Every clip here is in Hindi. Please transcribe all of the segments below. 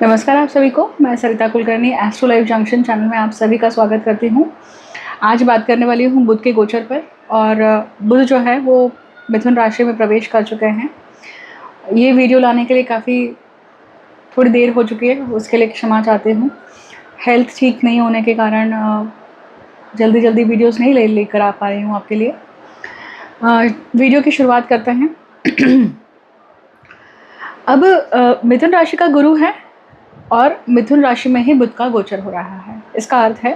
नमस्कार आप सभी को। मैं Sarita Kulkarni astro life junction channel में आप सभी का स्वागत करती हूँ। आज बात करने वाली हूँ बुध के गोचर पर। और बुध जो है वो मिथुन राशि में प्रवेश कर चुके हैं। ये वीडियो लाने के लिए काफ़ी थोड़ी देर हो चुकी है, उसके लिए क्षमा चाहती हूँ। हेल्थ ठीक नहीं होने के कारण जल्दी जल्दी वीडियोस नहीं लेकर आ पा रही हूँ आपके लिए। वीडियो की शुरुआत करते हैं। अब मिथुन राशि का गुरु है और मिथुन राशि में ही बुध का गोचर हो रहा है। इसका अर्थ है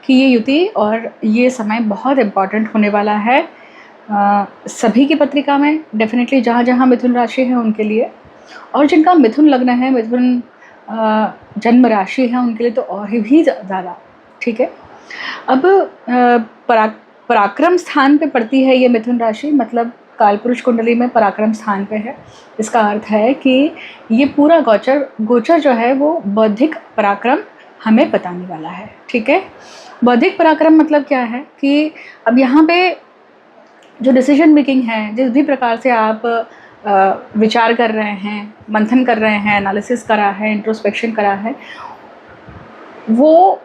कि ये युति और ये समय बहुत इम्पॉर्टेंट होने वाला है सभी की पत्रिका में, डेफिनेटली जहाँ जहाँ मिथुन राशि है उनके लिए, और जिनका मिथुन लग्न है, मिथुन जन्म राशि है, उनके लिए तो और भी ज़्यादा। ठीक है। अब पराक्रम स्थान पे पड़ती है ये मिथुन राशि, मतलब कालपुरुष कुंडली में पराक्रम स्थान पे है। इसका अर्थ है कि ये पूरा गोचर जो है वो बौद्धिक पराक्रम हमें बताने वाला है। ठीक है। बौद्धिक पराक्रम मतलब क्या है कि अब यहाँ पे जो डिसीजन मेकिंग है, जिस भी प्रकार से आप विचार कर रहे हैं, मंथन कर रहे हैं, एनालिसिस करा है, इंट्रोस्पेक्शन करा है, वो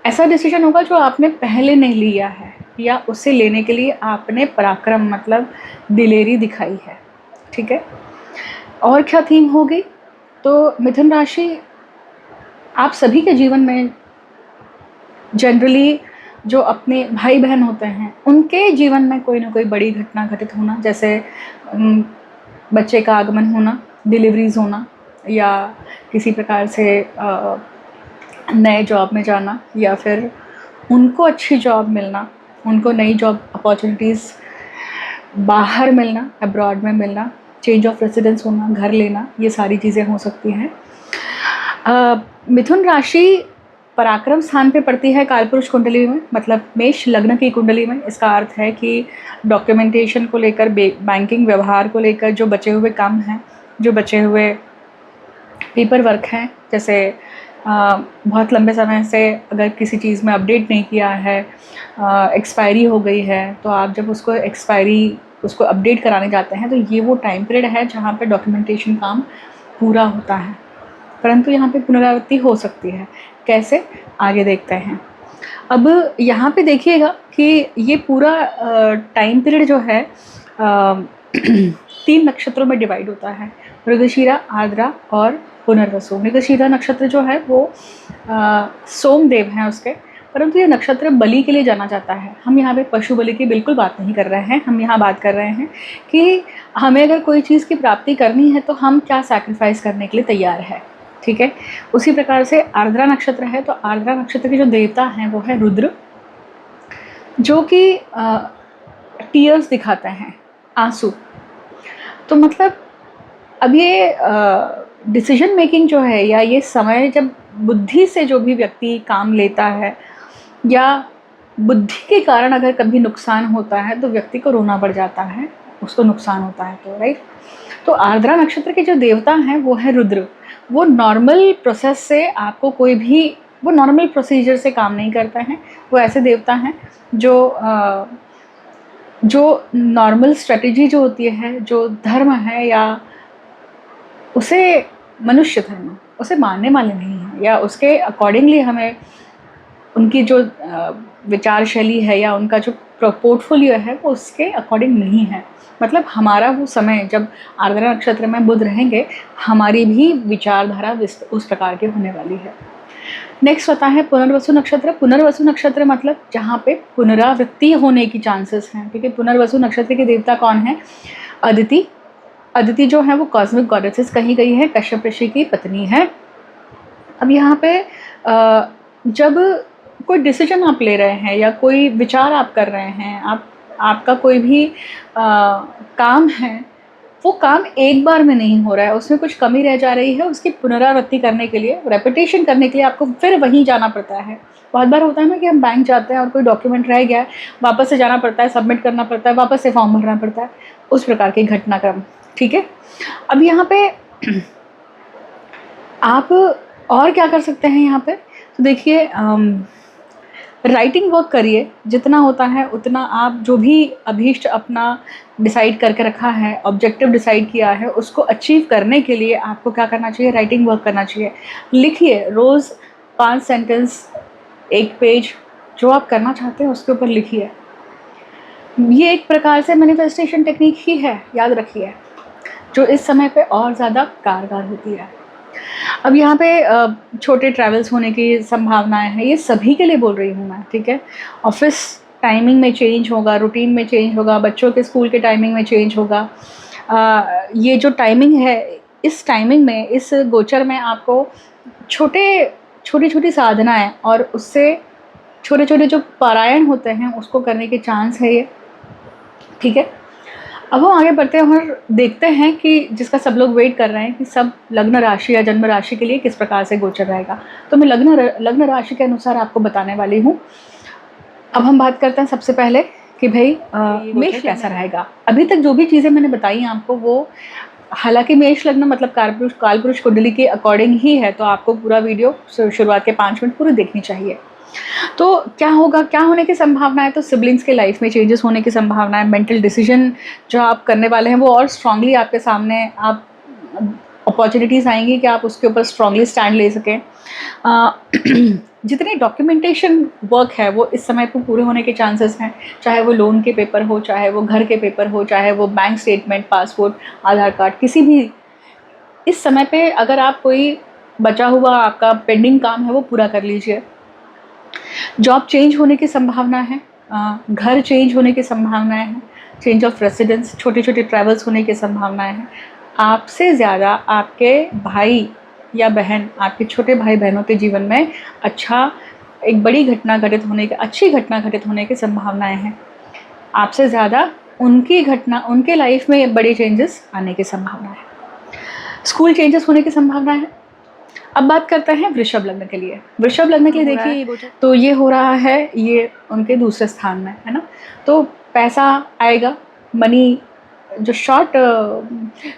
ऐसा डिसीजन होगा जो आपने पहले नहीं लिया है, या उसे लेने के लिए आपने पराक्रम मतलब दिलेरी दिखाई है। ठीक है। और क्या थीम होगी? तो मिथुन राशि आप सभी के जीवन में जनरली जो अपने भाई बहन होते हैं उनके जीवन में कोई ना कोई बड़ी घटना घटित होना, जैसे बच्चे का आगमन होना, डिलीवरीज होना, या किसी प्रकार से नए जॉब में जाना, या फिर उनको अच्छी जॉब मिलना, उनको नई जॉब अपॉर्चुनिटीज़ बाहर मिलना, अब्रॉड में मिलना, चेंज ऑफ रेसिडेंस होना, घर लेना, ये सारी चीज़ें हो सकती हैं। मिथुन राशि पराक्रम स्थान पे पड़ती है कालपुरुष कुंडली में, मतलब मेष लग्न की कुंडली में। इसका अर्थ है कि डॉक्यूमेंटेशन को लेकर, बैंकिंग व्यवहार को लेकर जो बचे हुए काम हैं, जो बचे हुए पेपर वर्क हैं, जैसे बहुत लंबे समय से अगर किसी चीज़ में अपडेट नहीं किया है, एक्सपायरी हो गई है, तो आप जब उसको अपडेट कराने जाते हैं तो ये वो टाइम पीरियड है जहाँ पे डॉक्यूमेंटेशन काम पूरा होता है। परंतु यहाँ पे पुनरावृत्ति हो सकती है। कैसे, आगे देखते हैं। अब यहाँ पे देखिएगा कि ये पूरा टाइम पीरियड जो है 3 नक्षत्रों में डिवाइड होता है, मृगशिरा, आर्द्रा और पुनर्वसु। मृगशिरा नक्षत्र जो है वो सोमदेव हैं उसके, परंतु ये नक्षत्र बलि के लिए जाना जाता है। हम यहाँ पे पशु बलि की बिल्कुल बात नहीं कर रहे हैं। हम यहाँ बात कर रहे हैं कि हमें अगर कोई चीज़ की प्राप्ति करनी है तो हम क्या सैक्रिफाइस करने के लिए तैयार है। ठीक है। उसी प्रकार से आर्द्रा नक्षत्र है, तो आर्द्रा नक्षत्र के जो देवता हैं वो है रुद्र, जो कि टीयर्स दिखाते हैं, आंसू। तो मतलब अब ये डिसीजन मेकिंग जो है, या ये समय जब बुद्धि से जो भी व्यक्ति काम लेता है, या बुद्धि के कारण अगर कभी नुकसान होता है तो व्यक्ति को रोना पड़ जाता है, उसको नुकसान होता है तो, राइट। तो आर्द्रा नक्षत्र के जो देवता हैं वो है रुद्र। वो नॉर्मल प्रोसेस से आपको वो नॉर्मल प्रोसीजर से काम नहीं करता है। वो ऐसे देवता हैं जो नॉर्मल स्ट्रेटजी जो होती है, जो धर्म है, या उसे मनुष्य धर्म उसे मानने वाले नहीं हैं, या उसके अकॉर्डिंगली हमें उनकी जो विचार शैली है या उनका जो पोर्टफोलियो है वो उसके अकॉर्डिंग नहीं है। मतलब हमारा वो समय जब आर्द्रा नक्षत्र में बुध रहेंगे, हमारी भी विचारधारा उस प्रकार की होने वाली है। नेक्स्ट होता है पुनर्वसु नक्षत्र। पुनर्वसु नक्षत्र मतलब जहाँ पे पुनरावृत्ति होने की चांसेस हैं, क्योंकि पुनर्वसु नक्षत्र के देवता कौन है? अदिति। अदिति जो है वो कॉस्मिक गॉडेसेस कही गई है, कश्यप ऋषि की पत्नी है। अब यहाँ पे जब कोई डिसीजन आप ले रहे हैं या कोई विचार आप कर रहे हैं, आपका कोई भी काम है, वो काम एक बार में नहीं हो रहा है, उसमें कुछ कमी रह जा रही है, उसकी पुनरावृत्ति करने के लिए, रेपिटेशन करने के लिए आपको फिर वहीं जाना पड़ता है। बहुत बार होता है ना कि हम बैंक जाते हैं और कोई डॉक्यूमेंट रह गया है, वापस से जाना पड़ता है, सबमिट करना पड़ता है, वापस से फॉर्म भरना पड़ता है, उस प्रकार के घटनाक्रम। ठीक है। अब यहाँ पे आप और क्या कर सकते हैं यहाँ पे? तो देखिए, राइटिंग वर्क करिए, जितना होता है उतना आप जो भी अभीष्ट अपना डिसाइड करके रखा है, ऑब्जेक्टिव डिसाइड किया है, उसको अचीव करने के लिए आपको क्या करना चाहिए, राइटिंग वर्क करना चाहिए। लिखिए रोज़ 5 सेंटेंस, 1 पेज, जो आप करना चाहते हैं उसके ऊपर लिखिए। ये एक प्रकार से मैनिफेस्टेशन टेक्निक ही है, याद रखिए, जो इस समय पे और ज़्यादा कारगर होती है। अब यहाँ पे छोटे ट्रैवल्स होने की संभावनाएं हैं, ये सभी के लिए बोल रही हूँ मैं, ठीक है। ऑफिस टाइमिंग में चेंज होगा, रूटीन में चेंज होगा, बच्चों के स्कूल के टाइमिंग में चेंज होगा। ये जो टाइमिंग है, इस टाइमिंग में, इस गोचर में आपको छोटी छोटी साधनाएं और उससे छोटे छोटे जो पारायण होते हैं उसको करने के चांस है ये, ठीक है। अब हम आगे बढ़ते हैं और देखते हैं कि जिसका सब लोग वेट कर रहे हैं कि सब लग्न राशि या जन्म राशि के लिए किस प्रकार से गोचर रहेगा। तो मैं लग्न राशि के अनुसार आपको बताने वाली हूँ। अब हम बात करते हैं सबसे पहले कि भाई मेष कैसा रहेगा। अभी तक जो भी चीज़ें मैंने बताई आपको, वो हालांकि मेष लग्न मतलब काल पुरुष कुंडली के अकॉर्डिंग ही है, तो आपको पूरा वीडियो शुरुआत के 5 मिनट पूरी देखनी चाहिए। तो क्या होगा, क्या होने की संभावना है, तो सिबलिंग्स के लाइफ में चेंजेस होने की संभावना है। मेंटल डिसीजन जो आप करने वाले हैं वो और स्ट्रांगली आपके सामने आप अपॉर्चुनिटीज़ आएंगी कि आप उसके ऊपर स्ट्रांगली स्टैंड ले सकें। जितने डॉक्यूमेंटेशन वर्क है वो इस समय पर पूरे होने के चांसेस हैं, चाहे वो लोन के पेपर हो, चाहे वो घर के पेपर हो, चाहे वो बैंक स्टेटमेंट, पासपोर्ट, आधार कार्ड, किसी भी इस समय पे अगर आप कोई बचा हुआ आपका पेंडिंग काम है वो पूरा कर लीजिए। जॉब चेंज होने की संभावना है, घर चेंज होने की संभावनाएं हैं, चेंज ऑफ रेसिडेंस, छोटे छोटे ट्रैवल्स होने की संभावनाएं हैं। आपसे ज़्यादा आपके भाई या बहन, आपके छोटे भाई बहनों के जीवन में एक बड़ी घटना घटित होने की, अच्छी घटना घटित होने की संभावनाएं हैं। आपसे ज़्यादा उनके लाइफ में बड़े चेंजेस आने की संभावना है। स्कूल चेंजेस होने की संभावना है। अब बात करते हैं वृषभ लग्न के लिए। वृषभ लग्न के लिए देखिए, तो ये हो रहा है, ये उनके दूसरे स्थान में है ना, तो पैसा आएगा, मनी, जो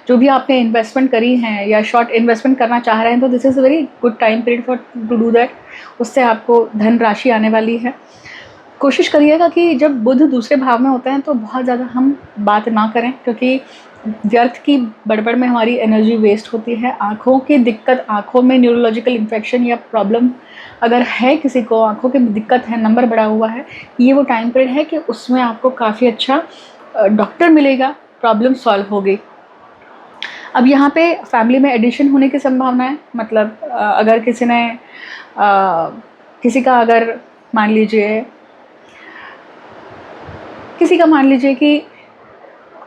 भी आपने इन्वेस्टमेंट करी हैं या शॉर्ट इन्वेस्टमेंट करना चाह रहे हैं, तो this is a very good time period for to do that. उससे आपको धन राशि आने वाली है। कोशिश करिएगा कि जब बुध दूसरे भाव में होते हैं तो बहुत ज़्यादा हम बात ना करें, क्योंकि व्यर्थ की बड़बड़ में हमारी एनर्जी वेस्ट होती है। आँखों की दिक्कत, आँखों में न्यूरोलॉजिकल इन्फेक्शन या प्रॉब्लम अगर है, किसी को आँखों की दिक्कत है, नंबर बढ़ा हुआ है, ये वो टाइम पीरियड है कि उसमें आपको काफ़ी अच्छा डॉक्टर मिलेगा, प्रॉब्लम सॉल्व होगी। अब यहाँ पे फैमिली में एडिशन होने की संभावना है। मतलब अगर किसी का अगर मान लीजिए कि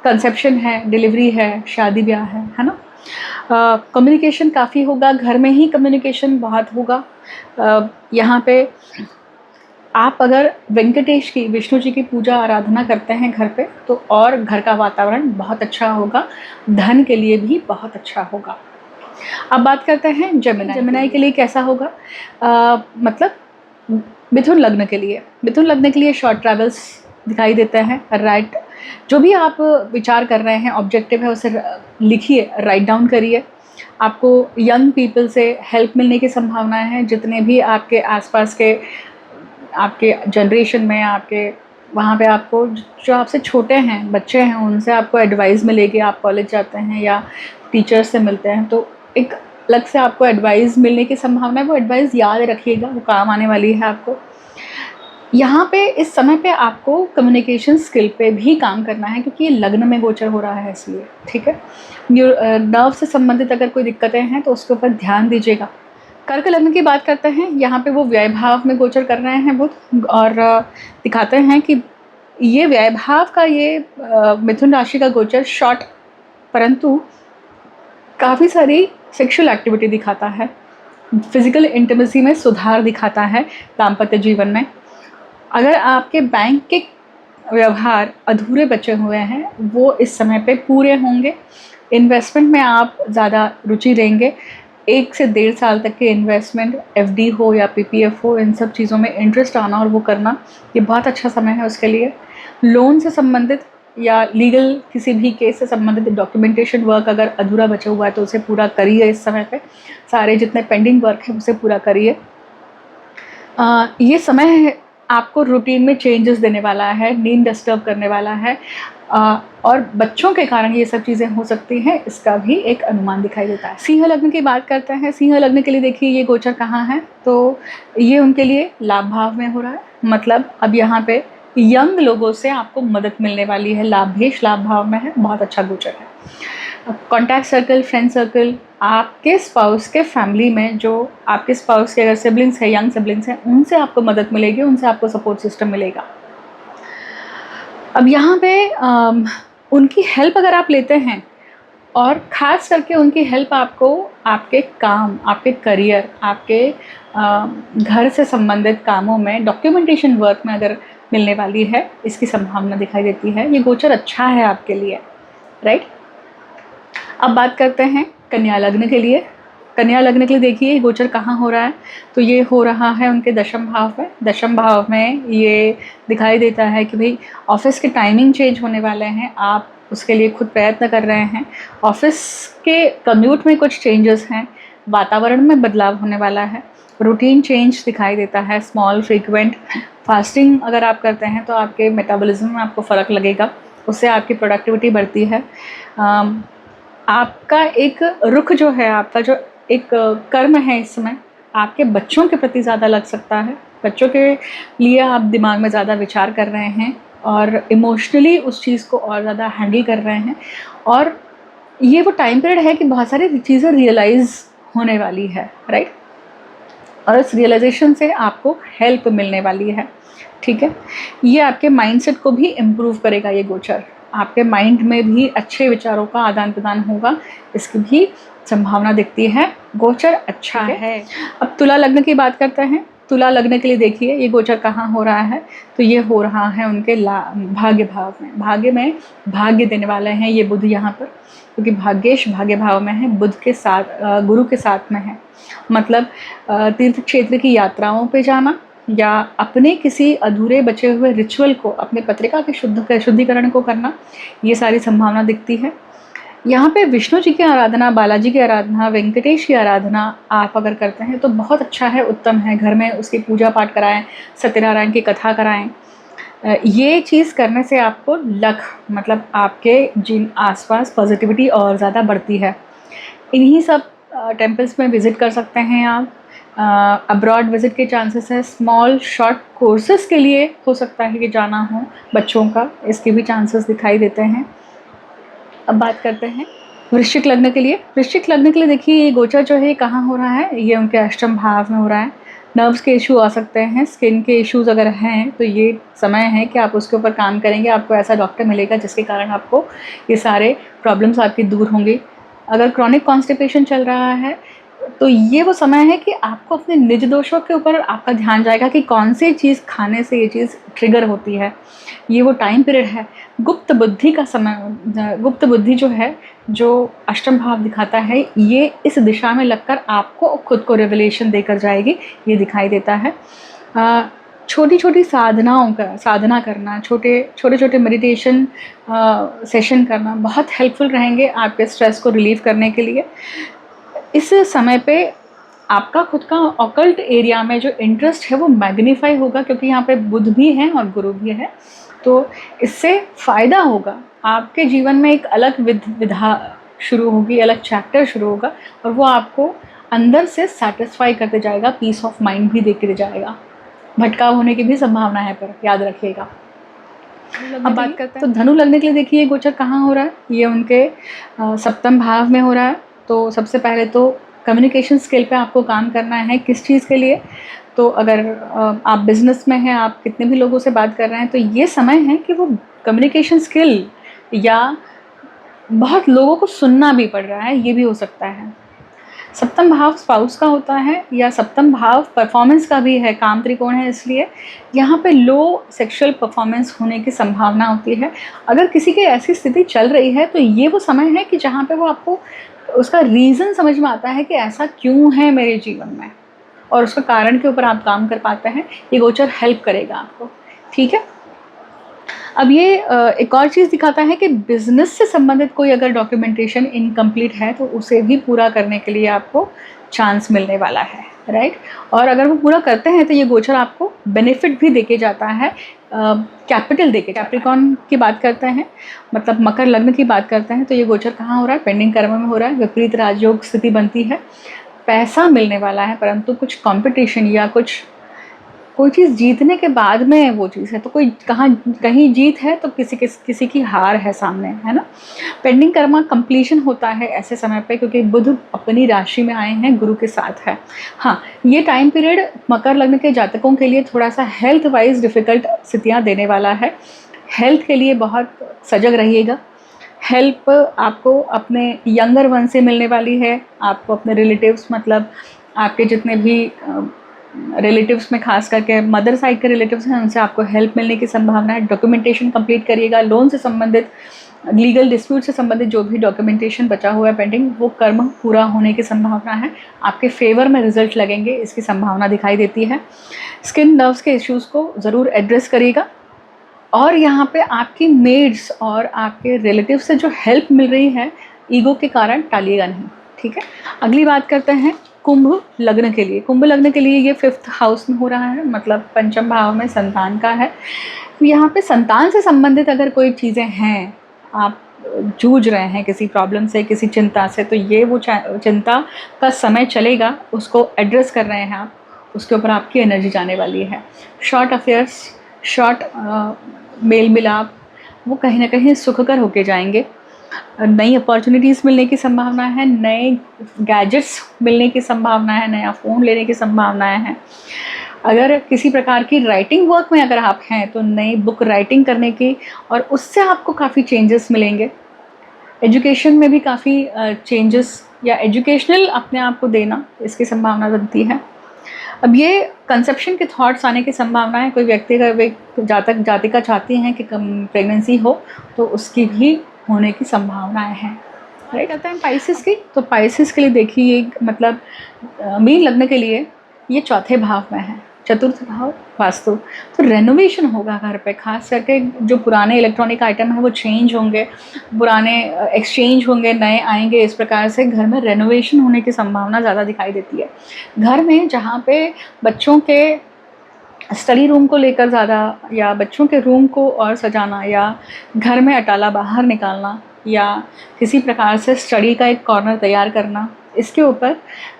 कंसेप्शन है, डिलीवरी है, शादी ब्याह है ना, कम्युनिकेशन काफ़ी होगा, घर में ही कम्युनिकेशन बहुत होगा। यहाँ पे आप अगर वेंकटेश की, विष्णु जी की पूजा आराधना करते हैं घर पे, तो और घर का वातावरण बहुत अच्छा होगा, धन के लिए भी बहुत अच्छा होगा। अब बात करते हैं जेमिनी के लिए कैसा होगा। मतलब मिथुन लग्न के लिए शॉर्ट ट्रैवल्स दिखाई देते हैं। राइट, जो भी आप विचार कर रहे हैं, ऑब्जेक्टिव है, उसे लिखिए, राइट डाउन करिए। आपको यंग पीपल से हेल्प मिलने की संभावनाएं हैं। जितने भी आपके आसपास के, आपके जनरेशन में, आपके वहाँ पे आपको जो आपसे छोटे हैं, बच्चे हैं, उनसे आपको एडवाइस मिलेगी। आप कॉलेज जाते हैं या टीचर्स से मिलते हैं तो एक अलग से आपको एडवाइस मिलने की संभावना है। वो एडवाइस याद रखिएगा, वो काम आने वाली है आपको। यहाँ पे इस समय पे आपको कम्युनिकेशन स्किल पे भी काम करना है, क्योंकि ये लग्न में गोचर हो रहा है, इसलिए ठीक है। नर्व से संबंधित अगर कोई दिक्कतें हैं तो उसके ऊपर ध्यान दीजिएगा। कर्क लग्न की बात करते हैं। यहाँ पे वो व्यय भाव में गोचर कर रहे हैं बुध, और दिखाते हैं कि ये व्यय भाव का, ये मिथुन राशि का गोचर शॉर्ट, परंतु काफ़ी सारी सेक्सुअल एक्टिविटी दिखाता है, फिजिकल इंटीमेसी में सुधार दिखाता है दाम्पत्य जीवन में। अगर आपके बैंक के व्यवहार अधूरे बचे हुए हैं, वो इस समय पे पूरे होंगे। इन्वेस्टमेंट में आप ज़्यादा रुचि देंगे। 1 से 1.5 साल तक के इन्वेस्टमेंट, एफडी हो या पीपीएफ हो, इन सब चीज़ों में इंटरेस्ट आना और वो करना, ये बहुत अच्छा समय है उसके लिए। लोन से संबंधित या लीगल किसी भी केस से संबंधित डॉक्यूमेंटेशन वर्क अगर अधूरा बचा हुआ है तो उसे पूरा करिए इस समय पे। सारे जितने पेंडिंग वर्क है उसे पूरा करिए। ये समय आपको रूटीन में चेंजेस देने वाला है, नींद डिस्टर्ब करने वाला है, और बच्चों के कारण ये सब चीज़ें हो सकती हैं, इसका भी एक अनुमान दिखाई देता है। सिंह लग्न की बात करते हैं। सिंह लग्न के लिए देखिए ये गोचर कहाँ है, तो ये उनके लिए लाभ भाव में हो रहा है। मतलब अब यहाँ पे यंग लोगों से आपको मदद मिलने वाली है, लाभेश लाभ भाव में है, बहुत अच्छा गोचर है। कॉन्टैक्ट सर्कल, फ्रेंड सर्कल, आपके स्पाउस के फैमिली में जो आपके स्पाउस के अगर सिबलिंग्स है, यंग सिबलिंग्स हैं, उनसे आपको मदद मिलेगी, उनसे आपको सपोर्ट सिस्टम मिलेगा। अब यहाँ पे उनकी हेल्प अगर आप लेते हैं, और ख़ास करके उनकी हेल्प आपको आपके काम, आपके करियर, आपके घर से संबंधित कामों में, डॉक्यूमेंटेशन वर्क में अगर मिलने वाली है, इसकी संभावना दिखाई देती है। ये गोचर अच्छा है आपके लिए, राइट। अब बात करते हैं कन्या लग्न के लिए। कन्या लग्न के लिए देखिए गोचर कहाँ हो रहा है, तो ये हो रहा है उनके दशम भाव में। दशम भाव में ये दिखाई देता है कि भाई ऑफिस के टाइमिंग चेंज होने वाले हैं, आप उसके लिए खुद प्रयत्न कर रहे हैं। ऑफिस के कम्यूट में कुछ चेंजेस हैं, वातावरण में बदलाव होने वाला है, रूटीन चेंज दिखाई देता है। स्मॉल फ्रीक्वेंट फास्टिंग अगर आप करते हैं तो आपके मेटाबॉलिज्म में आपको फ़र्क लगेगा, उससे आपकी प्रोडक्टिविटी बढ़ती है। आपका एक रुख जो है, आपका जो एक कर्म है इस समय, आपके बच्चों के प्रति ज़्यादा लग सकता है। बच्चों के लिए आप दिमाग में ज़्यादा विचार कर रहे हैं और इमोशनली उस चीज़ को और ज़्यादा हैंडल कर रहे हैं, और ये वो टाइम पीरियड है कि बहुत सारी चीज़ें रियलाइज़ होने वाली है, राइट। और इस रियलाइजेशन से आपको हेल्प मिलने वाली है, ठीक है। ये आपके माइंडसेट को भी इम्प्रूव करेगा। ये गोचर आपके माइंड में भी अच्छे विचारों का आदान प्रदान होगा, इसकी भी संभावना दिखती है। गोचर अच्छा है। अब तुला लग्न की बात करते हैं। तुला लग्न के लिए देखिए ये गोचर कहाँ हो रहा है, तो ये हो रहा है उनके भाग्य भाव में। भाग्य में भाग्य देने वाले हैं ये बुध यहाँ पर, क्योंकि भाग्येश भाग्य भाव में है, बुध के साथ, गुरु के साथ में है। मतलब तीर्थ क्षेत्र की यात्राओं पे जाना, या अपने किसी अधूरे बचे हुए रिचुअल को, अपने पत्रिका के शुद्धिकरण को करना, ये सारी संभावना दिखती है। यहाँ पे विष्णु जी की आराधना, बालाजी की आराधना, वेंकटेश की आराधना आप अगर करते हैं तो बहुत अच्छा है, उत्तम है। घर में उसकी पूजा पाठ कराएं, सत्यनारायण की कथा कराएं। ये चीज़ करने से आपको लक, मतलब आपके जिन आसपास पॉजिटिविटी और ज़्यादा बढ़ती है। इन्हीं सब टेम्पल्स में विज़िट कर सकते हैं आप। अब्रॉड विज़िट के चांसेस है। स्मॉल शॉर्ट कोर्सेज़ के लिए हो सकता है कि जाना हो बच्चों का, इसके भी चांसेस दिखाई देते हैं। अब बात करते हैं वृश्चिक लग्न के लिए। वृश्चिक लग्न के लिए देखिए ये गोचर जो है कहाँ हो रहा है, ये उनके अष्टम भाव में हो रहा है। नर्व्स के इशू आ सकते हैं, स्किन के इश्यूज़ अगर हैं तो ये समय है कि आप उसके ऊपर काम करेंगे। आपको ऐसा डॉक्टर मिलेगा जिसके कारण आपको ये सारे प्रॉब्लम्स आपकी दूर होंगी। अगर क्रॉनिक कॉन्स्टिपेशन चल रहा है तो ये वो समय है कि आपको अपने निज दोषों के ऊपर आपका ध्यान जाएगा कि कौन सी चीज़ खाने से ये चीज़ ट्रिगर होती है। ये वो टाइम पीरियड है, गुप्त बुद्धि का समय। गुप्त बुद्धि जो है, जो अष्टम भाव दिखाता है, ये इस दिशा में लगकर आपको खुद को रिवलेशन देकर जाएगी, ये दिखाई देता है। छोटी छोटी साधना करना, छोटे छोटे मेडिटेशन सेशन करना बहुत हेल्पफुल रहेंगे आपके स्ट्रेस को रिलीव करने के लिए। इस समय पे आपका खुद का ऑकल्ट एरिया में जो इंटरेस्ट है वो मैग्नीफाई होगा, क्योंकि यहाँ पे बुध भी हैं और गुरु भी है, तो इससे फ़ायदा होगा। आपके जीवन में एक अलग विधा शुरू होगी, अलग चैप्टर शुरू होगा, और वो आपको अंदर से सेटिस्फाई करते जाएगा, पीस ऑफ माइंड भी देते जाएगा। भटकाव होने की भी संभावना है, पर याद रखिएगा। अब बात करते हैं तो धनु लग्न के लिए देखिए गोचर कहाँ हो रहा है, ये उनके सप्तम भाव में हो रहा है। तो सबसे पहले तो कम्युनिकेशन स्किल पे आपको काम करना है। किस चीज़ के लिए, तो अगर आप बिज़नेस में हैं, आप कितने भी लोगों से बात कर रहे हैं, तो ये समय है कि वो कम्युनिकेशन स्किल, या बहुत लोगों को सुनना भी पड़ रहा है, ये भी हो सकता है। सप्तम भाव स्पाउस का होता है, या सप्तम भाव परफॉर्मेंस का भी है, काम त्रिकोण है, इसलिए यहाँ पे लो सेक्सुअल परफॉर्मेंस होने की संभावना होती है। अगर किसी की ऐसी स्थिति चल रही है तो ये वो समय है कि जहाँ पे वो आपको उसका रीज़न समझ में आता है कि ऐसा क्यों है मेरे जीवन में, और उसका कारण के ऊपर आप काम कर पाते हैं। ये गोचर हेल्प करेगा आपको, ठीक है। अब ये एक और चीज़ दिखाता है कि बिज़नेस से संबंधित कोई अगर डॉक्यूमेंटेशन इनकम्प्लीट है तो उसे भी पूरा करने के लिए आपको चांस मिलने वाला है, राइट। और अगर वो पूरा करते हैं तो ये गोचर आपको बेनिफिट भी देके जाता है, कैपिटल देके। कैप्रिकॉर्न की बात करते हैं, मतलब मकर लग्न की बात करते हैं, तो ये गोचर कहाँ हो रहा है? पेंडिंग कर्म में हो रहा है, विपरीत राजयोग स्थिति बनती है, पैसा मिलने वाला है, परंतु कुछ कंपटीशन या कोई चीज़ जीतने के बाद में वो चीज़ है, तो कोई कहीं जीत है तो किसी की हार है सामने, है ना। पेंडिंग कर्मा कंप्लीशन होता है ऐसे समय पे, क्योंकि बुध अपनी राशि में आए हैं, गुरु के साथ है। हाँ, ये टाइम पीरियड मकर लग्न के जातकों के लिए थोड़ा सा हेल्थ वाइज डिफ़िकल्ट स्थितियाँ देने वाला है। हेल्थ के लिए बहुत सजग रहिएगा। हेल्प आपको अपने यंगर वन से मिलने वाली है, आपको अपने रिलेटिव्स, मतलब आपके जितने भी रिलेटिव्स में खास करके मदर साइड के रिलेटिव्स हैं, उनसे आपको हेल्प मिलने की संभावना है। डॉक्यूमेंटेशन कंप्लीट करिएगा, लोन से संबंधित, लीगल डिस्प्यूट से संबंधित जो भी डॉक्यूमेंटेशन बचा हुआ है पेंडिंग, वो कर्म पूरा होने की संभावना है। आपके फेवर में रिजल्ट लगेंगे, इसकी संभावना दिखाई देती है। स्किन नर्व्स के इश्यूज़ को ज़रूर एड्रेस करिएगा। और यहाँ पे आपकी मेड्स और आपके रिलेटिव से जो हेल्प मिल रही है, ईगो के कारण टालिएगा नहीं, ठीक है। अगली बात करते हैं कुंभ लग्न के लिए। कुंभ लग्न के लिए ये 5th हाउस में हो रहा है, मतलब पंचम भाव में संतान का है। यहाँ पे संतान से संबंधित अगर कोई चीज़ें हैं, आप जूझ रहे हैं किसी प्रॉब्लम से, किसी चिंता से, तो ये वो चिंता का समय चलेगा, उसको एड्रेस कर रहे हैं आप, उसके ऊपर आपकी एनर्जी जाने वाली है। शॉर्ट अफेयर्स, शॉर्ट मेल मिलाप, वो कहीं ना कहीं सुखकर होके जाएंगे। नई अपॉर्चुनिटीज़ मिलने की संभावना है, नए गैजेट्स मिलने की संभावना है, नया फ़ोन लेने की संभावनाएं हैं। अगर किसी प्रकार की राइटिंग वर्क में अगर आप हैं तो नई बुक राइटिंग करने की, और उससे आपको काफ़ी चेंजेस मिलेंगे। एजुकेशन में भी काफ़ी चेंजेस या एजुकेशनल अपने आप को देना, इसकी संभावना बनती है। अब ये कंसेप्शन के थॉट्स आने की संभावना है। कोई व्यक्ति का जातिका चाहती हैं कि प्रेगनेंसी हो, तो उसकी भी होने की संभावनाएं हैं, राइट। कहते हैं पाइसिस की, तो पाइसिस के लिए देखिए, मतलब मीन लग्न के लिए ये 4थे भाव में है, 4th भाव वास्तु। तो रेनोवेशन होगा घर पे, खास करके जो पुराने इलेक्ट्रॉनिक आइटम है वो चेंज होंगे, पुराने एक्सचेंज होंगे, नए आएंगे। इस प्रकार से घर में रेनोवेशन होने की संभावना ज़्यादा दिखाई देती है। घर में जहाँ पे बच्चों के स्टडी रूम को लेकर ज़्यादा, या बच्चों के रूम को और सजाना, या घर में अटाला बाहर निकालना, या किसी प्रकार से स्टडी का एक कॉर्नर तैयार करना, इसके ऊपर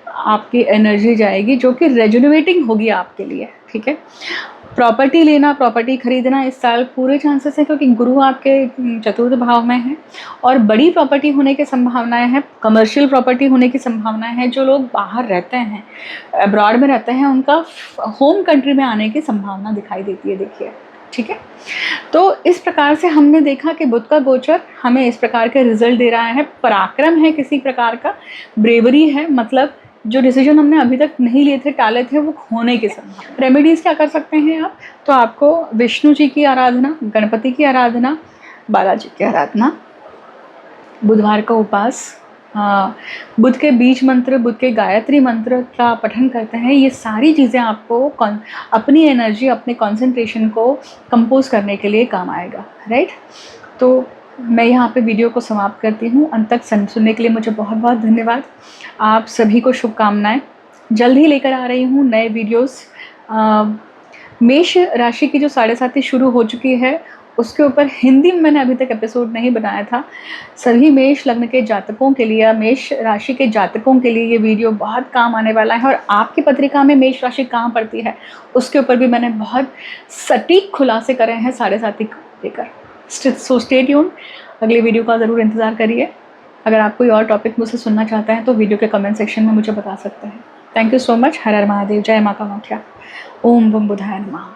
आपकी एनर्जी जाएगी, जो कि रेजुनेटिंग होगी आपके लिए, ठीक है। प्रॉपर्टी लेना, प्रॉपर्टी खरीदना इस साल पूरे चांसेस हैं, क्योंकि गुरु आपके 4th भाव में है, और बड़ी प्रॉपर्टी होने की संभावनाएं हैं, कमर्शियल प्रॉपर्टी होने की संभावनाएं हैं। जो लोग बाहर रहते हैं, अब्रॉड में रहते हैं, उनका होम कंट्री में आने की संभावना दिखाई देती है, देखिए, ठीक है। तो इस प्रकार से हमने देखा कि बुध का गोचर हमें इस प्रकार के रिजल्ट दे रहा है। पराक्रम है किसी प्रकार का, ब्रेवरी है, मतलब जो डिसीजन हमने अभी तक नहीं लिए थे, टाले थे, वो होने के संभावना। रेमेडीज़ क्या कर सकते हैं आप? तो आपको विष्णु जी की आराधना, गणपति की आराधना, बालाजी की आराधना, बुधवार का उपास, बुध के बीज मंत्र, बुध के गायत्री मंत्र का पठन करते हैं। ये सारी चीज़ें आपको अपनी एनर्जी, अपने कंसंट्रेशन को कंपोज करने के लिए काम आएगा, राइट। तो मैं यहाँ पे वीडियो को समाप्त करती हूँ। अंत तक सुनने के लिए मुझे बहुत बहुत धन्यवाद। आप सभी को शुभकामनाएं। जल्द ही लेकर आ रही हूँ नए वीडियोस। मेष राशि की जो 7.5 शुरू हो चुकी है, उसके ऊपर हिंदी में मैंने अभी तक एपिसोड नहीं बनाया था। सभी मेष लग्न के जातकों के लिए, मेष राशि के जातकों के लिए ये वीडियो बहुत काम आने वाला है। और आपकी पत्रिका में मेष राशि कहाँ पड़ती है, उसके ऊपर भी मैंने बहुत सटीक खुलासे करे हैं 7.5 को लेकर। सो स्टे ट्यून, अगले वीडियो का ज़रूर इंतज़ार करिए। अगर आप कोई और टॉपिक मुझसे सुनना चाहते हैं तो वीडियो के कमेंट सेक्शन में मुझे बता सकते हैं। Thank you so much. हर हर महादेव, जय माँ कामाख्या, ओम बम बुधाय नमः।